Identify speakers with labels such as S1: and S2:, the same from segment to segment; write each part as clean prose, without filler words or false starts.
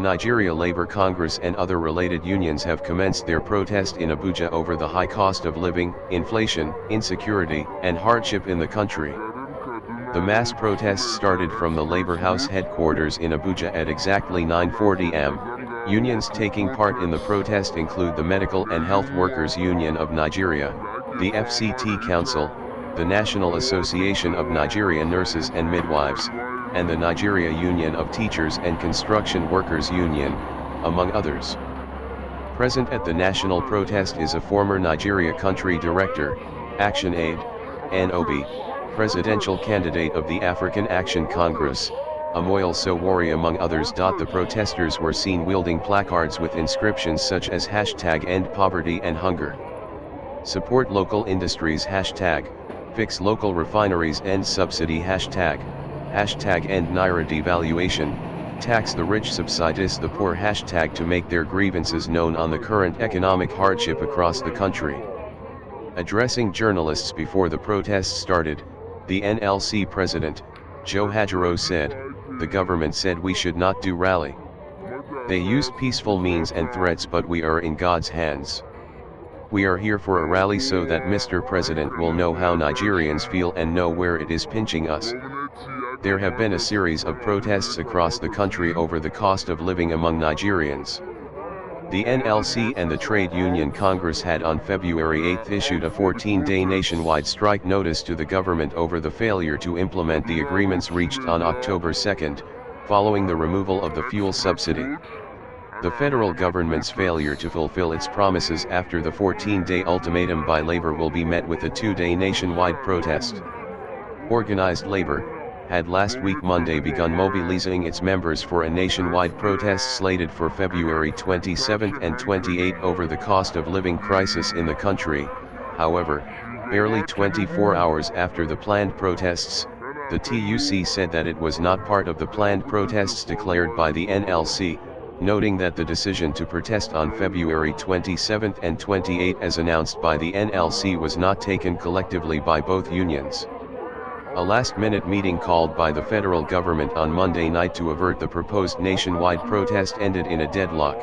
S1: Nigeria Labour Congress and other related unions have commenced their protest in Abuja over the high cost of living, inflation, insecurity, and hardship in the country. The mass protests started from the Labour House headquarters in Abuja at exactly 9:40 am. Unions taking part in the protest include the Medical and Health Workers Union of Nigeria, the FCT Council, the National Association of Nigerian Nurses and Midwives, and the Nigeria Union of Teachers and Construction Workers Union, among others. Present at the national protest is a former Nigeria Country Director, ActionAid, Ene Obi, presidential candidate of the African Action Congress, Omoyele Sowore among others. The protesters were seen wielding placards with inscriptions such as #End Poverty and Hunger. Support local industries #Fix Local Refineries End Subsidy #End Naira Devaluation, tax the rich subsidise the poor to make their grievances known on the current economic hardship across the country. Addressing journalists before the protests started, the NLC president, Joe Hajiro said, "The government said we should not do rally. They used peaceful means and threats, but we are in God's hands. We are here for a rally so that Mr. President will know how Nigerians feel and know where it is pinching us." There have been a series of protests across the country over the cost of living among Nigerians. The NLC and the Trade Union Congress had on February 8 issued a 14-day nationwide strike notice to the government over the failure to implement the agreements reached on October 2, following the removal of the fuel subsidy. The federal government's failure to fulfill its promises after the 14-day ultimatum by labor will be met with a 2-day nationwide protest. Organized labor had last week Monday begun mobilizing its members for a nationwide protest slated for February 27 and 28 over the cost of living crisis in the country. However, barely 24 hours after the planned protests, the TUC said that it was not part of the planned protests declared by the NLC, noting that the decision to protest on February 27 and 28 as announced by the NLC was not taken collectively by both unions. A last-minute meeting called by the federal government on Monday night to avert the proposed nationwide protest ended in a deadlock.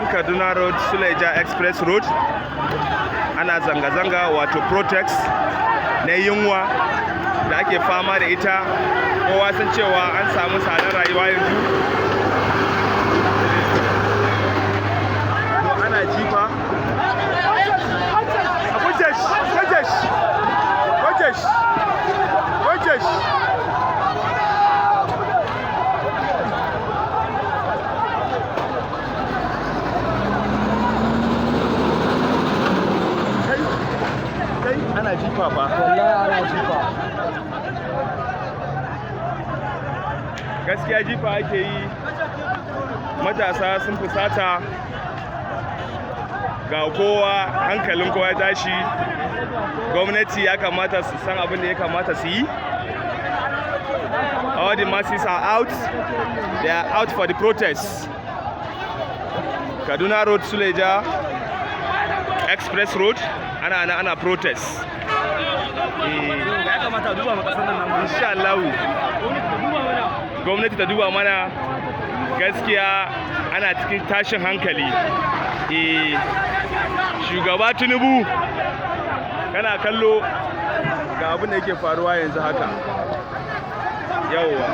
S2: Kaduna Road, Suleja Express Road, ana zanga-zanga wato protest na yunwa da ake fama da ita. Kowa san cewa an samu tsadar rayuwa yanzu. To ana jifa. jifa fa.
S3: Wallahi ana jifa.
S2: Gaskiya jifa ake yi, matasa sun fusata, ga kowa hankalin kowa ya tashi. Gwamnati ya kamata su san abin da ya kamata su yi. All the masses are out. They are out for the protest. Kaduna Road, Suleja Express Road, ana protest.
S3: Ya kamata duba ma kasar nan nan.
S2: Insha Allah. Gwamnati ta duba mana, gaskiya ana cikin tashin hankali. Shugaba Tinubu kana kallo ga abin da yake faruwa yanzu haka. Yawwa.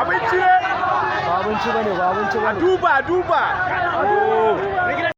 S2: Abinci ne?
S3: Ba abinci bane, ba abinci bane.
S2: Duba. Oh.